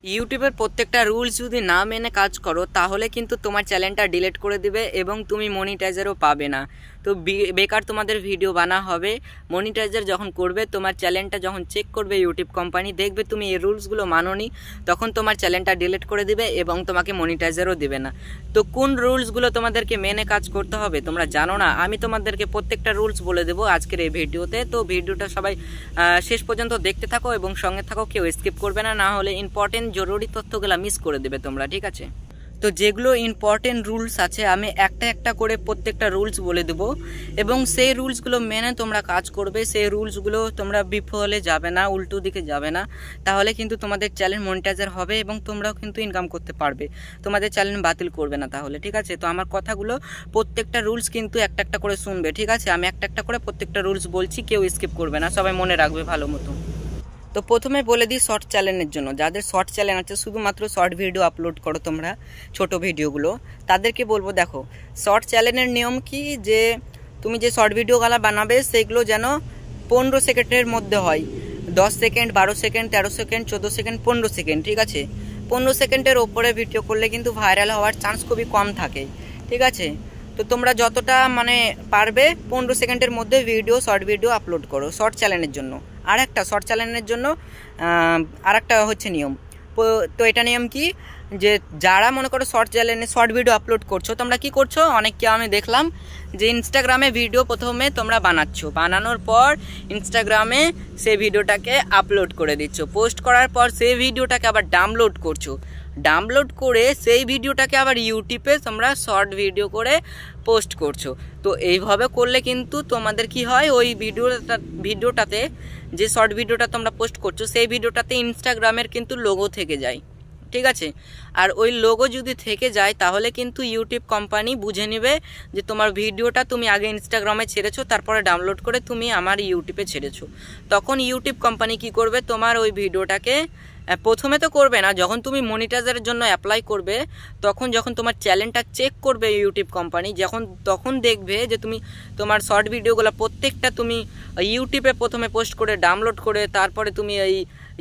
ইউটিউবের প্রত্যেকটা রুলস যদি না মেনে কাজ করো তাহলে কিন্তু তোমার চ্যানেলটা ডিলিট করে দিবে এবং তুমি মনিটাইজারও পাবে না। তো বেকার তোমাদের ভিডিও বানা হবে। মনিটাইজার যখন করবে, তোমার চ্যানেলটা যখন চেক করবে ইউটিউব কোম্পানি, দেখবে তুমি এই রুলসগুলো মানোনি, তখন তোমার চ্যানেলটা ডিলিট করে দিবে এবং তোমাকে মনিটাইজারও দিবে না। তো কোন রুলসগুলো তোমাদেরকে মেনে কাজ করতে হবে তোমরা জানো না? আমি তোমাদেরকে প্রত্যেকটা রুলস বলে দেবো আজকের এই ভিডিওতে। তো ভিডিওটা সবাই শেষ পর্যন্ত দেখতে থাকো এবং সঙ্গে থাকো, কেউ স্কিপ করবে না, না হলে ইম্পর্টেন্ট জরুরি তথ্যগুলো মিস করে দেবে তোমরা, ঠিক আছে? তো যেগুলো ইম্পর্টেন্ট রুলস আছে আমি একটা একটা করে প্রত্যেকটা রুলস বলে দেবো এবং সেই রুলসগুলো মেনে তোমরা কাজ করবে। সেই রুলসগুলো তোমরা বিফলে যাবে না, উল্টো দিকে যাবে না, তাহলে কিন্তু তোমাদের চ্যানেল মনিটাইজার হবে এবং তোমরাও কিন্তু ইনকাম করতে পারবে। তোমাদের চ্যানেল বাতিল করবে না তাহলে, ঠিক আছে? তো আমার কথাগুলো প্রত্যেকটা রুলস কিন্তু একটা একটা করে শুনবে, ঠিক আছে? আমি একটা একটা করে প্রত্যেকটা রুলস বলছি, কেউ স্কিপ করবে না, সবাই মনে রাখবে ভালো মতো। তো প্রথমে বলে দিই শর্ট চ্যানেলের জন্য, যাদের শর্ট চ্যানেল আছে, শুধুমাত্র শর্ট ভিডিও আপলোড করো তোমরা, ছোট ভিডিওগুলো, তাদেরকে বলবো দেখো শর্ট চ্যানেলের নিয়ম কি, যে তুমি যে শর্ট ভিডিওগুলো বানাবে সেগুলো যেন 15 সেকেন্ডের মধ্যে হয়। 10 second, 12 second, 13 second, 14 second, 15 second, ঠিক আছে? 15 সেকেন্ডের ওপরে ভিডিও করলে কিন্তু ভাইরাল হওয়ার চান্স খুবই কম থাকে, ঠিক আছে? তো তোমরা যতটা পারবে 15 সেকেন্ডের মধ্যে শর্ট ভিডিও আপলোড করো শর্ট চ্যানেলের জন্য। আর একটা শর্ট চ্যানেলের জন্য আর একটা হচ্ছে নিয়ম। তো এটা নিয়ম কি, যে যারা মনে করো শর্ট চ্যানেলে শর্ট ভিডিও আপলোড করছো, তোমরা কি করছো, অনেককে আমি দেখলাম যে ইনস্টাগ্রামে ভিডিও প্রথমে তোমরা বানানোর পর ইনস্টাগ্রামে সেই ভিডিওটাকে আপলোড করে দিচ্ছ। পোস্ট করার পর সেই ভিডিওটাকে আবার ডাউনলোড করছো, ডাউনলোড করে সেই ভিডিওটাকে আবার ইউটিউবে তোমরা শর্ট ভিডিও করে পোস্ট করছো। তো এইভাবে করলে কিন্তু তোমাদের কি হয়, ওই ভিডিওটাতে যে শর্ট ভিডিওটা তোমরা পোস্ট করছো সেই ভিডিওটাতে ইনস্টাগ্রামের কিন্তু লোগো থেকে যায়, ঠিক আছে? আর ওই লোগো যদি থেকে যায় তাহলে কিন্তু ইউটিউব কোম্পানি বুঝে নেবে যে তোমার ভিডিওটা তুমি আগে ইনস্টাগ্রামে ছেড়েছো, তারপরে ডাউনলোড করে তুমি আমার ইউটিউবে ছেড়েছো। তখন ইউটিউব কোম্পানি কি করবে, তোমার ওই ভিডিওটাকে প্রথমে তো করবে না, যখন তুমি মনিটাইজারের জন্য অ্যাপ্লাই করবে, যখন তোমার চ্যানেলটা চেক করবে ইউটিউব কোম্পানি, তখন দেখবে যে তুমি তোমার শর্ট ভিডিওগুলো প্রত্যেকটা তুমি ইউটিউবে প্রথমে পোস্ট করে ডাউনলোড করে তারপরে তুমি এই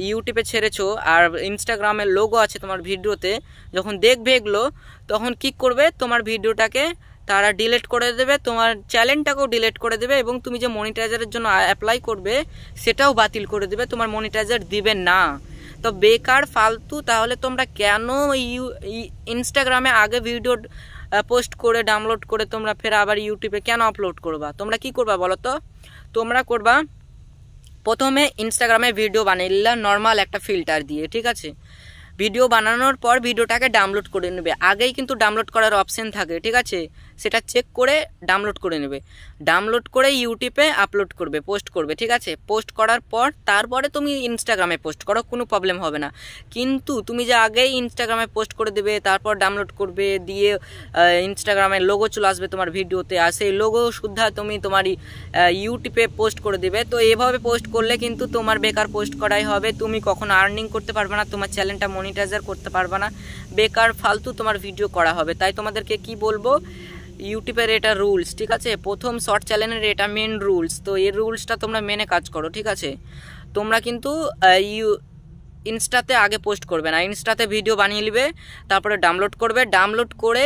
ইউটিউবে ছেড়েছো, আর ইনস্টাগ্রামের লোগো আছে তোমার ভিডিওতে, যখন দেখবে এগুলো, তখন কি করবে, তোমার ভিডিওটাকে তারা ডিলিট করে দেবে, তোমার চ্যানেলটাকেও ডিলিট করে দেবে এবং তুমি যে মনিটাইজারের জন্য অ্যাপ্লাই করবে সেটাও বাতিল করে দেবে, তোমার মনিটাইজার দিবে না। তো বেকার ফালতু, তাহলে তোমরা কেন ইনস্টাগ্রামে আগে ভিডিও পোস্ট করে ডাউনলোড করে তোমরা ফের আবার ইউটিউবে কেন আপলোড করবা? তোমরা কি করবা বলো তো? তোমরা করবা প্রথমে ইনস্টাগ্রামে ভিডিও বানিয়ে নিলাম নর্মাল একটা ফিল্টার দিয়ে, ঠিক আছে? ভিডিও বানানোর পর ভিডিওটাকে ডাউনলোড করে নেবে, আগেই কিন্তু ডাউনলোড করার অপশন থাকে, ঠিক আছে? সেটা চেক করে ডাউনলোড করে নেবে, ডাউনলোড করে ইউটিউবে আপলোড করবে, পোস্ট করবে, ঠিক আছে? পোস্ট করার পর তারপরে তুমি ইনস্টাগ্রামে পোস্ট করো, কোনো প্রবলেম হবে না। কিন্তু তুমি যে আগেই ইনস্টাগ্রামে পোস্ট করে দেবে, তারপর ডাউনলোড করবে, দিয়ে ইনস্টাগ্রামের লোগো চলে আসবে তোমার ভিডিওতে, আর সেই লোগো সুদ্ধা তুমি তোমার ইউটিউবে পোস্ট করে দেবে। তো এভাবে পোস্ট করলে কিন্তু তোমার বেকার পোস্ট করাই হবে, তুমি কখনো আর্নিং করতে পারবে না, তোমার চ্যানেলটা মনিটাইজার করতে পারবে না, বেকার ফালতু তোমার ভিডিও করা হবে। তাই তোমাদেরকে কি বলবো, ইউটিউবের এটা রুলস, ঠিক আছে? প্রথম শর্ট চ্যানেলের এটা মেন রুলস। তো এই রুলসটা তোমরা মেনে কাজ করো, ঠিক আছে? তোমরা কিন্তু ইনস্টাতে আগে পোস্ট করবে না, ইনস্টাতে ভিডিও বানিয়ে নেবে, তারপরে ডাউনলোড করবে, ডাউনলোড করে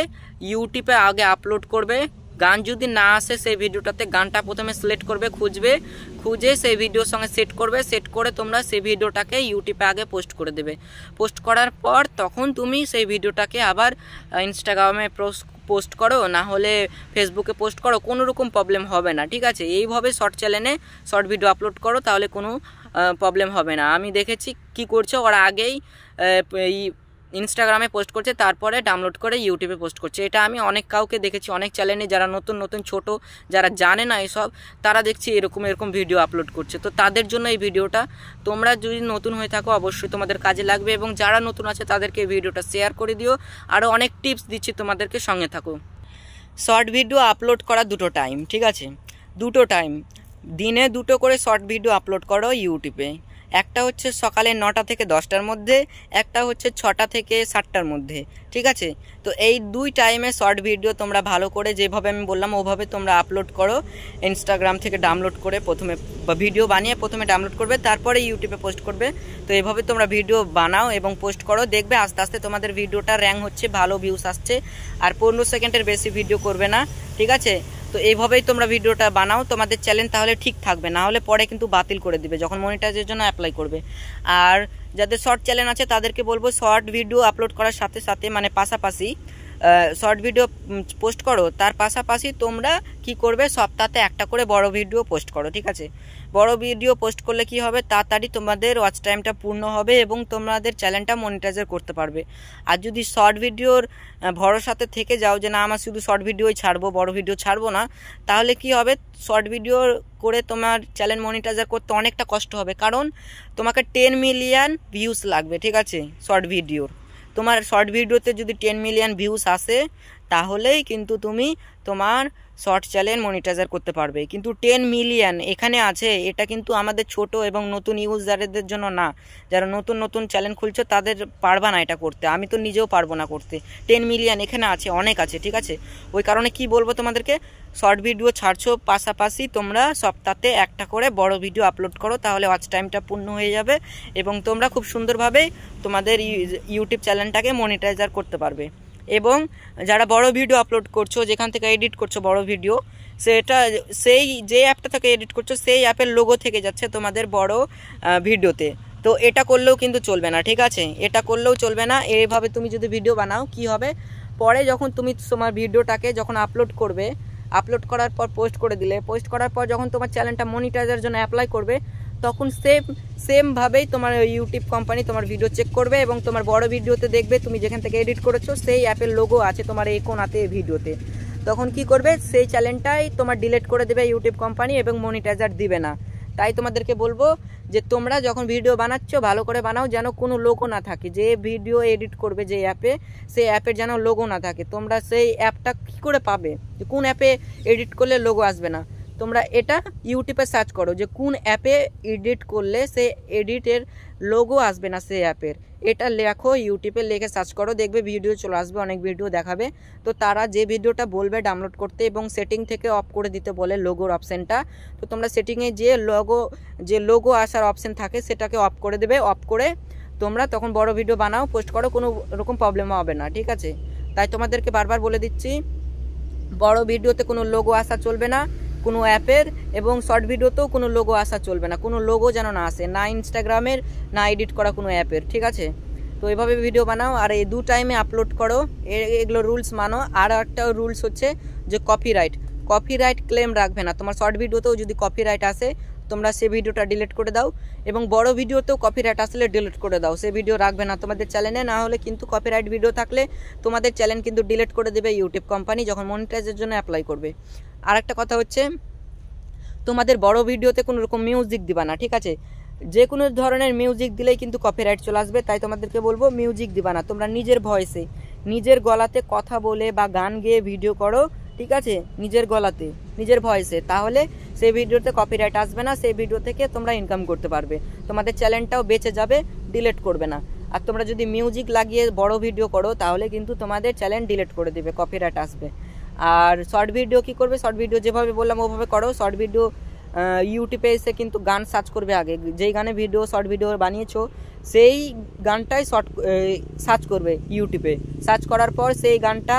ইউটিউবে আগে আপলোড করবে। গান যদি না আসে সেই ভিডিওটাতে, গানটা প্রথমে সিলেক্ট করবে, খুঁজে সেই ভিডিওর সঙ্গে সেট করবে, সেট করে তোমরা সেই ভিডিওটাকে ইউটিউবে আগে পোস্ট করে দেবে। পোস্ট করার পর তখন তুমি সেই ভিডিওটাকে আবার ইনস্টাগ্রামে পোস্ট করো, না হলে ফেসবুকে পোস্ট করো, কোনো রকম প্রবলেম হবে না, ঠিক আছে? এইভাবে শর্ট চ্যানেলে শর্ট ভিডিও আপলোড করো, তাহলে কোনো প্রবলেম হবে না। আমি দেখেছি কি করছে, ওরা আগেই ইনস্টাগ্রামে পোস্ট করছে, তারপরে ডাউনলোড করে ইউটিউবে পোস্ট করছে। এটা আমি অনেক কাউকে দেখেছি, অনেক চ্যানেলে যারা নতুন ছোট, যারা জানে না এসব, তারা দেখছি এরকম ভিডিও আপলোড করছে। তো তাদের জন্য এই ভিডিওটা, তোমরা যদি নতুন হয়ে থাকো অবশ্যই তোমাদের কাজে লাগবে, এবং যারা নতুন আছে তাদেরকে এই ভিডিওটা শেয়ার করে দিও। আরও অনেক টিপস দিচ্ছি তোমাদেরকে, সঙ্গে থাকো। শর্ট ভিডিও আপলোড করা দুটো টাইম, ঠিক আছে? দুটো টাইম, দিনে দুটো করে শর্ট ভিডিও আপলোড করো ইউটিউবে, একটা হচ্ছে সকালে 9টা থেকে 10টার মধ্যে, একটা হচ্ছে 6টা থেকে 7টার মধ্যে, ঠিক আছে। তো এই 2 টাইমে শর্ট ভিডিও তোমরা ভালো করে যেভাবে আমি বললাম ওভাবে তোমরা আপলোড করো। ইনস্টাগ্রাম থেকে ডাউনলোড করে প্রথমে ভিডিও বানিয়ে প্রথমে ডাউনলোড করবে, তারপরে ইউটিউবে পোস্ট করবে। তো এইভাবে তোমরা ভিডিও বানাও এবং পোস্ট করো, দেখবে আস্তে আস্তে তোমাদের ভিডিওটা র্যাঙ্ক হচ্ছে, ভালো ভিউস আসছে। আর 15 সেকেন্ডের বেশি ভিডিও করবে না, ঠিক আছে। তো এইভাবেই তোমরা ভিডিওটা বানাও, তোমাদের চ্যানেল তাহলে ঠিক থাকবে, না হলে পরে কিন্তু বাতিল করে দিবে যখন মনিটাইজের জন্য অ্যাপ্লাই করবে। আর যাদের শর্ট চ্যানেল আছে তাদেরকে বলবো শর্ট ভিডিও আপলোড করার সাথে সাথে মানে পাশাপাশি শর্ট ভিডিও পোস্ট করো, তার পাশাপাশি তোমরা কি করবে সপ্তাহে একটা করে বড় ভিডিও পোস্ট করো, ঠিক আছে। বড় ভিডিও পোস্ট করলে কি হবে, তাড়াতাড়ি তোমাদের ওয়াচ টাইমটা পূর্ণ হবে এবং তোমাদের চ্যানেলটা মনিটাইজার করতে পারবে। আর যদি শর্ট ভিডিওর ভরসাতে থেকে যাও যে না আমার শুধু শর্ট ভিডিওই ছাড়বো, বড় ভিডিও ছাড়বো না, তাহলে কি হবে, শর্ট ভিডিও করে তোমার চ্যানেল মনিটাইজার করতে অনেকটা কষ্ট হবে, কারণ তোমাকে 10 মিলিয়ন ভিউজ লাগবে, ঠিক আছে। শর্ট ভিডিওর তোমার শর্ট ভিডিওতে যদি 10 মিলিয়ন ভিউস আসে তাহলেই কিন্তু তুমি তোমার শর্ট চ্যানেল মনিটাইজার করতে পারবে। কিন্তু 10 মিলিয়ন এখানে আছে, এটা কিন্তু আমাদের ছোট এবং নতুন ইউজারদের জন্য না। যারা নতুন নতুন চ্যানেল খুলছো তাদের পারবা না এটা করতে, আমি তো নিজেও পারবো না করতে। 10 মিলিয়ন এখানে আছে, অনেক আছে, ঠিক আছে। ওই কারণে কি বলবো তোমাদেরকে, শর্ট ভিডিও ছাড়ছো পাশাপাশি তোমরা সপ্তাহে একটা করে বড় ভিডিও আপলোড করো, তাহলে ওয়াচ টাইমটা পূর্ণ হয়ে যাবে এবং তোমরা খুব সুন্দরভাবে তোমাদের ইউটিউব চ্যানেলটাকে মনিটাইজার করতে পারবে। এবং যারা বড় ভিডিও আপলোড করছো, যেখান থেকে এডিট করছো বড় ভিডিও, সেটা সেই যে অ্যাপটা থেকে এডিট করছো সেই অ্যাপের লোগো থেকে যাচ্ছে তোমাদের বড় ভিডিওতে। তো এটা করলেও কিন্তু চলবে না, ঠিক আছে, এটা করলেও চলবে না। এইভাবে তুমি যদি ভিডিও বানাও কি হবে, পরে যখন তুমি তোমার ভিডিওটাকে যখন আপলোড করবে, আপলোড করার পর পোস্ট করে দিলে, পোস্ট করার পর যখন তোমার চ্যানেলটা মনিটাইজার জন্য অ্যাপ্লাই করবে, তখন সেমভাবেই তোমার ইউটিউব কোম্পানি তোমার ভিডিও চেক করবে এবং তোমার বড় ভিডিওতে দেখবে তুমি যেখান থেকে এডিট করেছো সেই অ্যাপের লোগো আছে তোমার এই কোণাতে ভিডিওতে। তখন কি করবে, সেই চ্যানেলটাই তোমার ডিলিট করে দেবে ইউটিউব কোম্পানি এবং মনিটাইজার দিবে না। তাই তোমাদেরকে বলবো যে তোমরা যখন ভিডিও বানাচ্ছো ভালো করে বানাও, যেন কোনো লোগো না থাকে। যে ভিডিও এডিট করবে যে অ্যাপে, সেই অ্যাপের যেন লোগো না থাকে। তোমরা সেই অ্যাপটা কী করে পাবে, যে কোন অ্যাপে এডিট করলে লোগো আসবে না? তোমরা এটা ইউটিউবে সার্চ করো যে কোন অ্যাপে এডিট করলে সে এডিটের লোগো আসবে না সেই অ্যাপের, এটা লেখো ইউটিউবে, লিখে সার্চ করো, দেখবে ভিডিও চলে আসবে, অনেক ভিডিও দেখাবে। তো তারা যে ভিডিওটা বলবে ডাউনলোড করতে এবং সেটিং থেকে অফ করে দিতে বলে লোগোর অপশানটা, তো তোমরা সেটিংয়ে যে লোগো আসার অপশান থাকে সেটাকে অফ করে দেবে। অফ করে তোমরা তখন বড় ভিডিও বানাও, পোস্ট করো, কোনো রকম প্রবলেম হবে না, ঠিক আছে। তাই তোমাদেরকে বারবার বলে দিচ্ছি, বড় ভিডিওতে কোনো লোগো আসা চলবে না কোনো অ্যাপের, এবং শর্ট ভিডিওতেও কোনো লোগো আসা চলবে না, কোনো লোগো যেন না আসে, না ইনস্টাগ্রামের না এডিট করা কোনো অ্যাপের, ঠিক আছে। তো এইভাবে ভিডিও বানাও আর এই 2 টাইমে আপলোড করো, এগুলো রুলস মানো। আর একটা রুলস হচ্ছে যে কপিরাইট ক্লেম রাখবে না। তোমার শর্ট ভিডিওতেও যদি কপিরাইট আসে তোমরা সেই ভিডিওটা ডিলিট করে দাও, এবং বড় ভিডিওতেও কপিরাইট আসলে ডিলিট করে দাও, সেই ভিডিও রাখবে না তোমাদের চ্যানেলে। না হলে কিন্তু কপিরাইট ভিডিও থাকলে তোমাদের চ্যানেল কিন্তু ডিলিট করে দেবে ইউটিউব কোম্পানি যখন মনিটাইজের জন্য অ্যাপ্লাই করবে। আর একটা কথা হচ্ছে, তোমাদের বড় ভিডিওতে কোনো রকম মিউজিক দিবা না, ঠিক আছে। যে কোনো ধরনের মিউজিক দিলেই কিন্তু কপিরাইট চলে আসবে। তাই তোমাদেরকে বলবো মিউজিক দিবা না, তোমরা নিজের ভয়েসে নিজের গলাতে কথা বলে বা গান গেয়ে ভিডিও করো, ঠিক আছে, নিজের গলাতে নিজের ভয়েসে, তাহলে সেই ভিডিওতে কপিরাইট আসবে না, সেই ভিডিও থেকে তোমরা ইনকাম করতে পারবে, তোমাদের চ্যানেলটাও বেঁচে যাবে, ডিলিট করবে না। আর তোমরা যদি মিউজিক লাগিয়ে বড় ভিডিও করো তাহলে কিন্তু তোমাদের চ্যানেল ডিলিট করে দিবে, কপিরাইট আসবে। আর শর্ট ভিডিও কি করবে, শর্ট ভিডিও যেভাবে বললাম ওভাবে করো। শর্ট ভিডিও ইউটিউবে এসে কিন্তু গান সার্চ করবে, আগে যেই গানে শর্ট ভিডিও বানিয়েছো সেই গানটাই সার্চ করবে ইউটিউবে। সার্চ করার পর সেই গানটা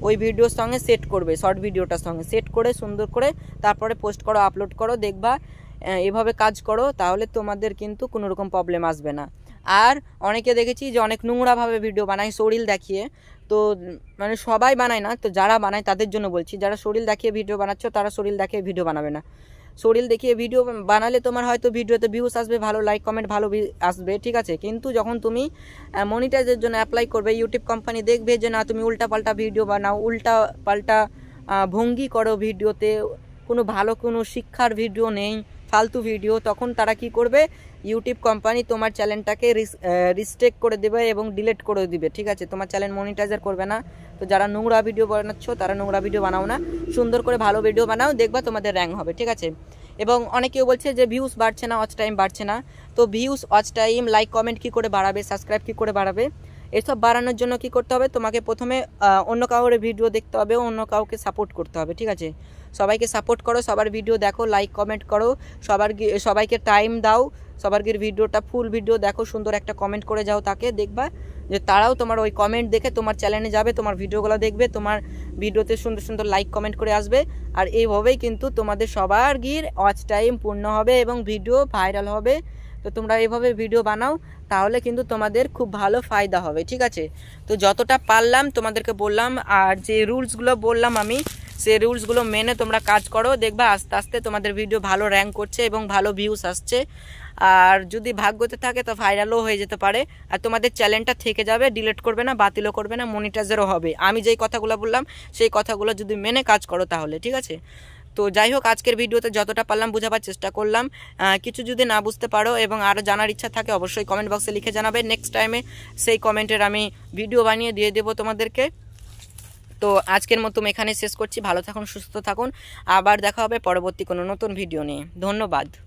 ওই ভিডিওর সঙ্গে সেট করবে, শর্ট ভিডিওটার সঙ্গে সেট করে সুন্দর করে তারপরে পোস্ট করো, আপলোড করো, দেখবা এভাবে কাজ করো তাহলে তোমাদের কিন্তু কোনো রকম প্রবলেম আসবে না। আর অনেকে দেখেছি যে অনেক নোংরাভাবে ভিডিও বানায় শরীর দেখিয়ে, তো মানে সবাই বানায় না, তো যারা বানায় তাদের জন্য বলছি, যারা শরীর দেখিয়ে ভিডিও বানাচ্ছ তারা শরীর দেখিয়ে ভিডিও বানাবে না। শরীর দেখিয়ে ভিডিও বানালে তোমার হয়তো ভিডিওতে ভিউস আসবে, ভালো লাইক কমেন্ট ভালো আসবে, ঠিক আছে, কিন্তু যখন তুমি মনিটাইজের জন্য অ্যাপ্লাই করবে ইউটিউব কোম্পানি দেখবে যে না তুমি উল্টাপাল্টা ভিডিও বানাও, উল্টাপাল্টা ভঙ্গি করো ভিডিওতে, কোনো ভালো কোনো শিক্ষার ভিডিও নেই, ফালতু ভিডিও, তখন তারা কি করবে, ইউটিউব কোম্পানি তোমার চ্যানেলটাকে রিস্ট্রিক্ট করে দেবে এবং ডিলিট করে দিবে, ঠিক আছে, তোমার চ্যানেল মনিটাইজার করবে না। তো যারা নোংরা ভিডিও বানাচ্ছ তারা নোংরা ভিডিও বানাও না, সুন্দর করে ভালো ভিডিও বানাও, দেখবা তোমাদের র্যাঙ্ক হবে, ঠিক আছে। এবং অনেকেও বলছে যে ভিউজ বাড়ছে না, ওয়াচ টাইম বাড়ছে না। তো views, watch time, like comment কী করে বাড়াবে, সাবস্ক্রাইব কী করে বাড়াবে, এসব বাড়ানোর জন্য কি করতে হবে, তোমাকে প্রথমে অন্য কাউর ভিডিও দেখতে হবে, অন্য কাউকে সাপোর্ট করতে হবে, ঠিক আছে। সবাইকে সাপোর্ট করো, সবার ভিডিও দেখো, লাইক কমেন্ট করো, সবাইকে টাইম দাও, সবার ভিডিওটা ফুল ভিডিও দেখো, সুন্দর একটা কমেন্ট করে যাও, তাকে দেখবা যে তারাও তোমার ওই কমেন্ট দেখে তোমার চ্যানেলে যাবে, তোমার ভিডিওগুলো দেখবে, তোমার ভিডিওতে সুন্দর সুন্দর লাইক কমেন্ট করে আসবে। আর এইভাবেই কিন্তু তোমাদের সবার ওয়াচ টাইম পূর্ণ হবে এবং ভিডিও ভাইরাল হবে। তো তোমরা এইভাবে ভিডিও বানাও, তাহলে কিন্তু তোমাদের খুব ভালো ফায়দা হবে, ঠিক আছে। তো যতটা পারলাম তোমাদেরকে বললাম, আর যে রুলসগুলো বললাম আমি, সেই রুলসগুলো মেনে তোমরা কাজ করো, দেখবা আস্তে আস্তে তোমাদের ভিডিও ভালো র্যাঙ্ক করছে এবং ভালো ভিউস আসছে। আর যদি ভাগ্যতে থাকে তো ভাইরালও হয়ে যেতে পারে, আর তোমাদের চ্যানেলটা থেকে যাবে, ডিলিট করবে না, বাতিলও করবে না, মনিটাইজারও হবে। আমি যেই কথাগুলো বললাম সেই কথাগুলো যদি মেনে কাজ করো তাহলে, ঠিক আছে। তো যাই হোক, আজকের ভিডিওতে যতটা পারলাম বোঝাবার চেষ্টা করলাম। কিছু যদি না বুঝতে পারো এবং আরও জানার ইচ্ছা থাকে অবশ্যই কমেন্ট বক্সে লিখে জানাবে, নেক্সট টাইমে সেই কমেন্টের আমি ভিডিও বানিয়ে দিয়ে দেবো তোমাদেরকে। তো আজকের মতো এখানে শেষ করছি, ভালো থাকুন, সুস্থ থাকুন, আবার দেখা হবে পরবর্তী কোনো নতুন ভিডিও নিয়ে। ধন্যবাদ।